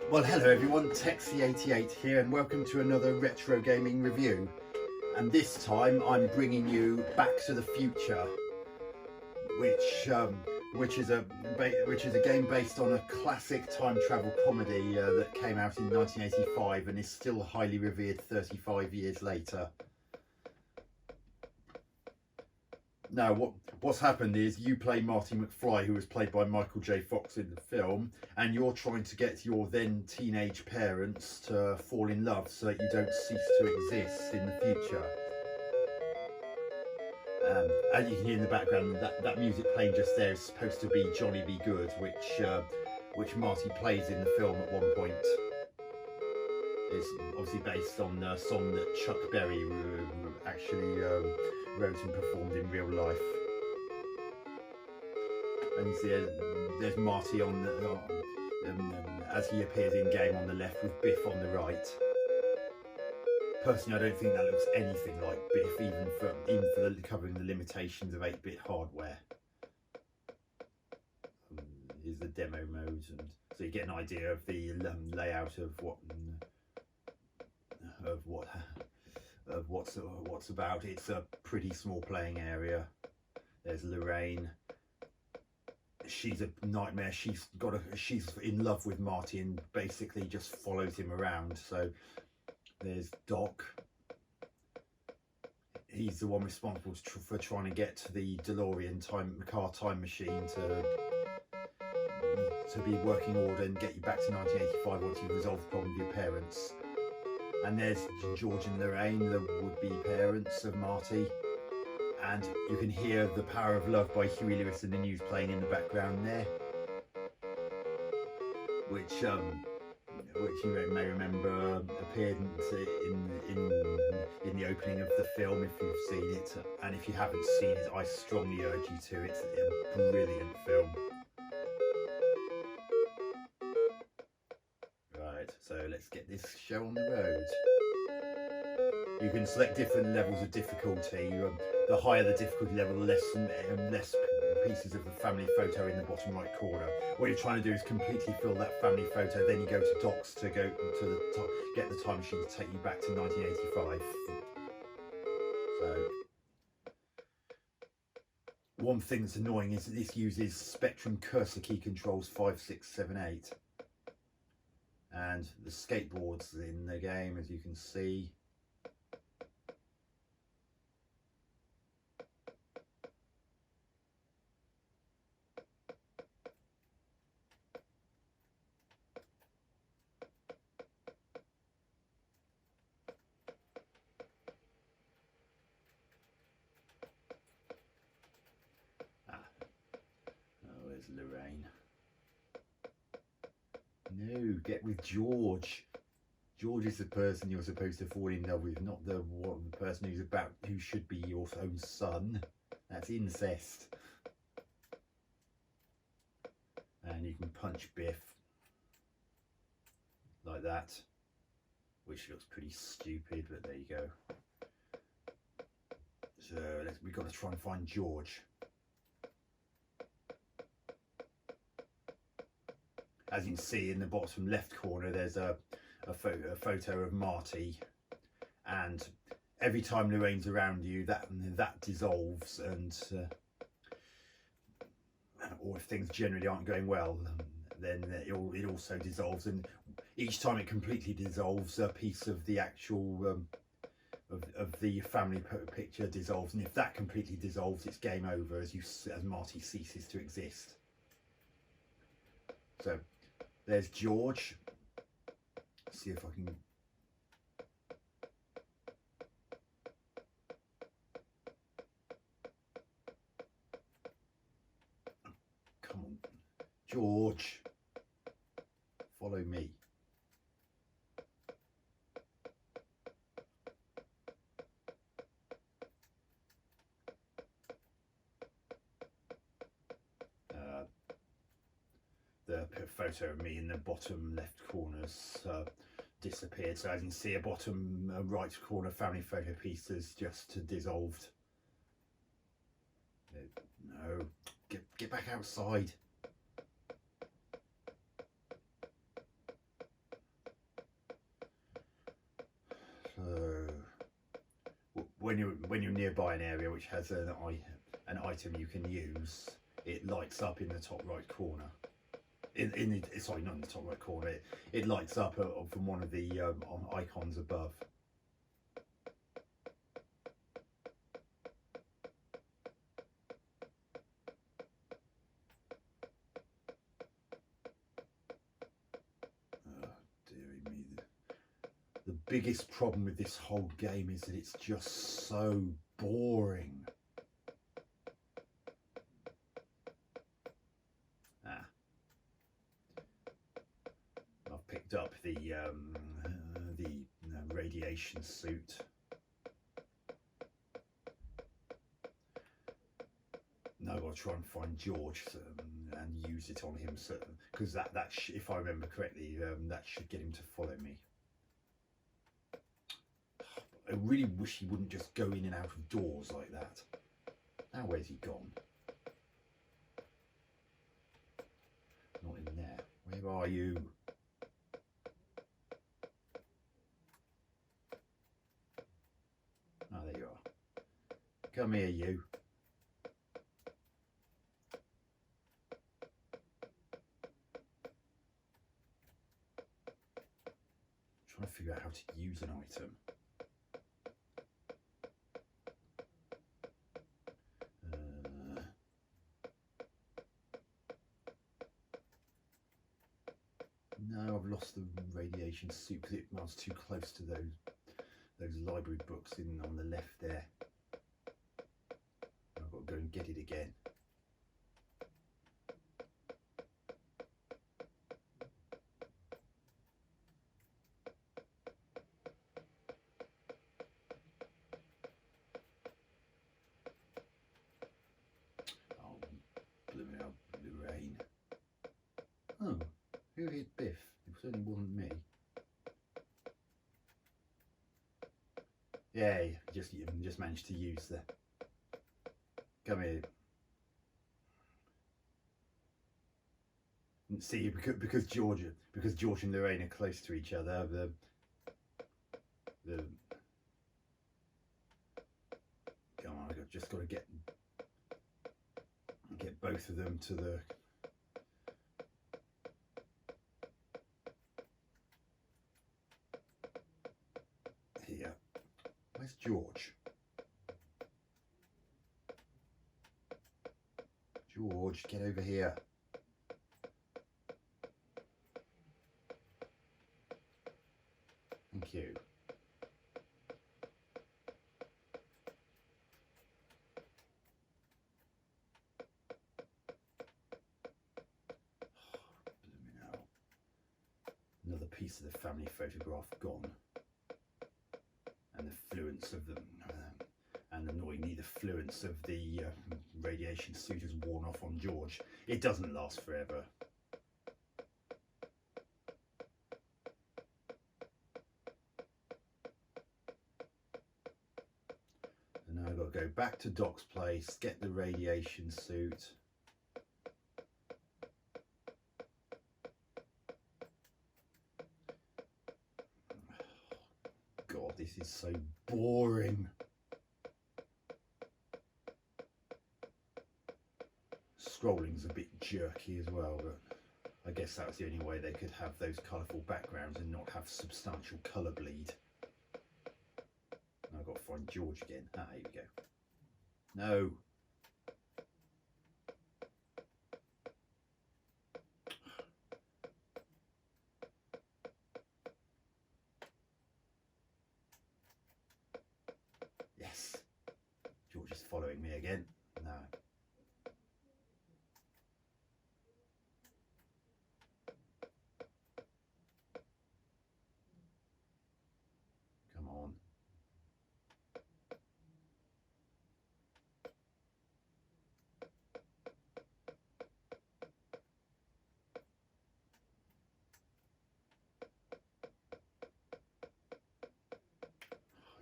Well, hello everyone, Texie88 here, and welcome to another retro gaming review. And this time I'm bringing you Back to the Future, which is a game based on a classic time travel comedy that came out in 1985 and is still highly revered 35 years later. Now, what's happened is you play Marty McFly, who was played by Michael J. Fox in the film, and you're trying to get your then teenage parents to fall in love so that you don't cease to exist in the future. As you can hear in the background, that music playing just there is supposed to be Johnny Be Good, which Marty plays in the film at one point. It's obviously based on a song that Chuck Berry actually wrote and performed in real life. And you see there's Marty on the, as he appears in game on the left, with Biff on the right. Personally, I don't think that looks anything like Biff, even for covering the limitations of 8-bit hardware. Is the demo mode, and so you get an idea of the layout of what's about. It's a pretty small playing area. There's Lorraine. She's a nightmare. She's in love with Marty and basically just follows him around. So there's Doc. He's the one responsible for trying to get to the DeLorean time machine to be working order and get you back to 1985 once you've resolved the problem with your parents. And there's George and Lorraine, the would-be parents of Marty. And you can hear The Power of Love by Huey Lewis and the News playing in the background there. Which you may remember appeared in the opening of the film if you've seen it. And if you haven't seen it, I strongly urge you to. It's a brilliant film. So let's get this show on the road. You can select different levels of difficulty. The higher the difficulty level, the less pieces of the family photo in the bottom right corner. What you're trying to do is completely fill that family photo. Then you go to Docs to go to the top, get the time machine to take you back to 1985. So one thing that's annoying is that this uses Spectrum cursor key controls 5, 6, 7, 8. And the skateboards in the game, as you can see. Oh, there's Lorraine. No, get with George. George is the person you're supposed to fall in love with, not the person who should be your own son. That's incest. And you can punch Biff like that, which looks pretty stupid, but there you go. So we've got to try and find George. As you can see in the bottom left corner, there's a photo of Marty, and every time Lorraine's around you, that dissolves, or if things generally aren't going well, then it also dissolves, and each time it completely dissolves, a piece of the actual of the family picture dissolves, and if that completely dissolves, it's game over as Marty ceases to exist. So there's George. Let's see if I can. Come on, George. Follow me. The photo of me in the bottom left corner's disappeared, so as you can see, a bottom right corner family photo piece has just dissolved. No, get back outside. when you're nearby an area which has an item you can use, it lights up in the top right corner. Sorry, not in the top right corner. It lights up from one of the icons above. The biggest problem with this whole game is that it's just so boring. I've picked up the radiation suit. Now I've got to try and find George and use it on him, because if I remember correctly, that should get him to follow me. I really wish he wouldn't just go in and out of doors like that. Now where's he gone? Not in there. Where are you? Oh, there you are. Come here, you. I'm trying to figure out how to use an item. No, I've lost the radiation suit because I was too close to those library books on the left there. I've got to go and get it again. Oh, blooming hell, Lorraine. Oh. Who hit Biff? It certainly wasn't me. Yeah, you just managed to use the. Come here. See, because George and Lorraine are close to each other. Come on, I've just got to get both of them to the. Here. Where's George? George, get over here. Thank you. Blooming hell. Another piece of the family photograph gone. And the fluence of them, and annoyingly the fluence of the radiation suit has worn off on George. It doesn't last forever. And now I've got to go back to Doc's place, get the radiation suit. God, this is so boring. Scrolling's a bit jerky as well, but I guess that was the only way they could have those colourful backgrounds and not have substantial colour bleed. Now I've got to find George again. Ah, here we go. No. Yes. George is following me again. No. Come on.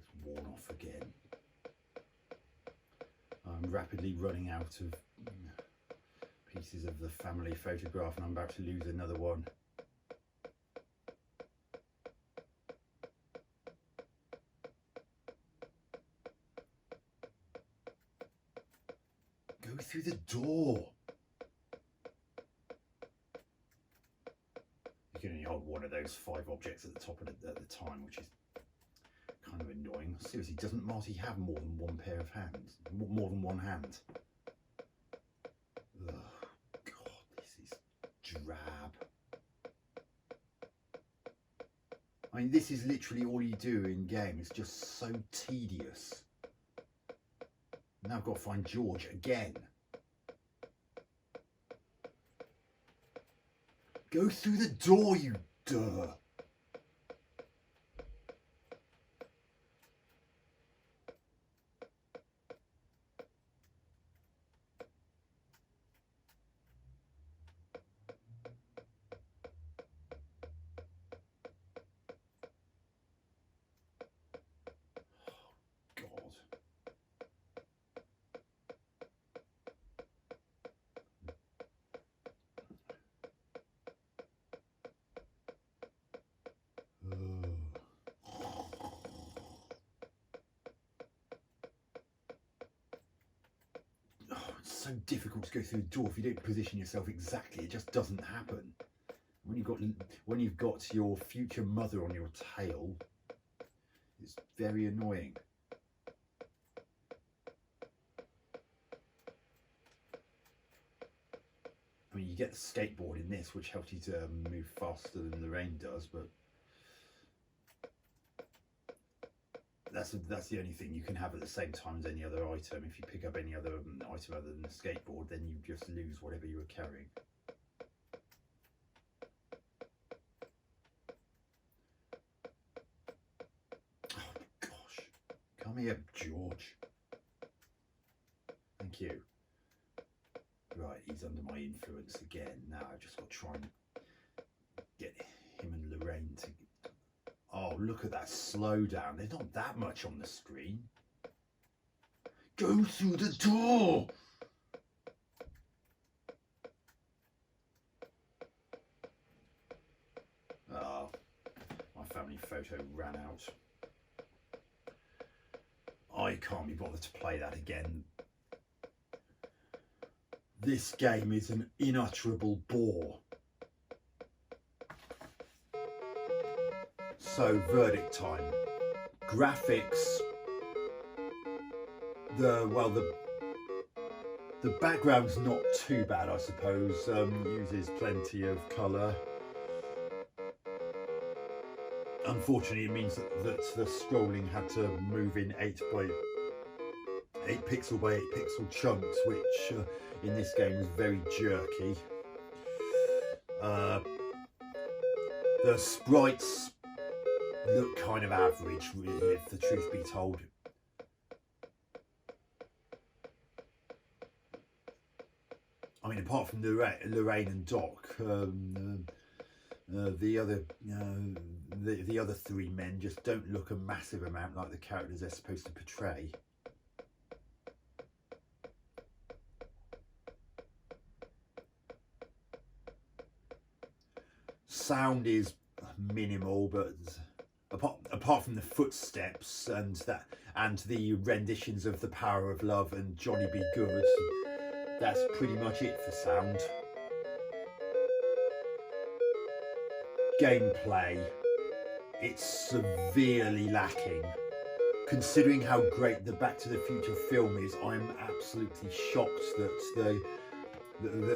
It's worn off again. I'm rapidly running out of pieces of the family photograph and I'm about to lose another one. through the door. You can only hold one of those 5 objects at the top at the time, which is kind of annoying. Seriously, doesn't Marty have more than one pair of hands? More than one hand? Ugh, God, this is drab. I mean, this is literally all you do in game. It's just so tedious. Now I've got to find George again. Go through the door, you duh. It's so difficult to go through the door if you don't position yourself exactly. It just doesn't happen. When you've got your future mother on your tail, it's very annoying. I mean, you get the skateboard in this, which helps you to move faster than Lorraine does, but that's the only thing you can have at the same time as any other item. If you pick up any other item other than the skateboard, then you just lose whatever you were carrying. Oh gosh, come here, George. Thank you. Right, he's under my influence again. Now I've just got to try and get him and Lorraine to... Oh, look at that slowdown. There's not that much on the screen. Go through the door! Oh, my family photo ran out. I can't be bothered to play that again. This game is an unutterable bore. So, verdict time. Graphics. The background's not too bad, I suppose. Uses plenty of colour. Unfortunately, it means that the scrolling had to move in 8 pixel by 8 pixel chunks, which in this game is very jerky. The sprites look kind of average, really, if the truth be told. I mean, apart from Lorraine and Doc, the other 3 men just don't look a massive amount like the characters they're supposed to portray. Sound is minimal, but apart from the footsteps and the renditions of The Power of Love and Johnny Be Good, that's pretty much it for sound. Gameplay, it's severely lacking. Considering how great the Back to the Future film is, I'm absolutely shocked that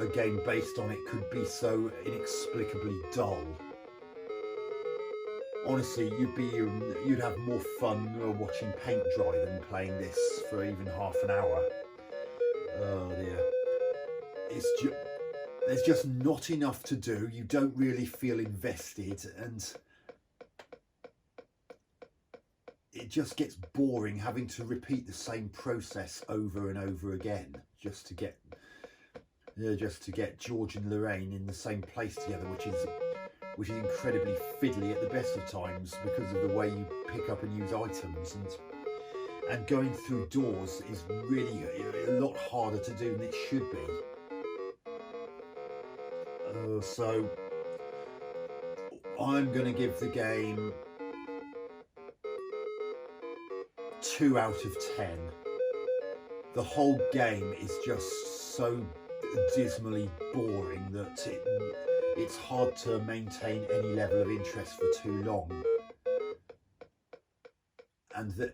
a game based on it could be so inexplicably dull. Honestly, you'd have more fun watching paint dry than playing this for even half an hour. Oh dear. There's just not enough to do. You don't really feel invested, and it just gets boring having to repeat the same process over and over again just to get George and Lorraine in the same place together, which is incredibly fiddly at the best of times because of the way you pick up and use items, and going through doors is really a lot harder to do than it should be. So I'm going to give the game 2 out of 10. the whole game is just so dismally boring that it's hard to maintain any level of interest for too long, and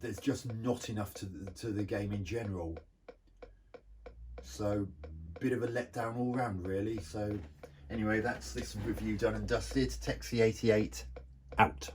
there's just not enough to the game in general. So bit of a letdown all round, really. So anyway, that's this review done and dusted. Texie88 out.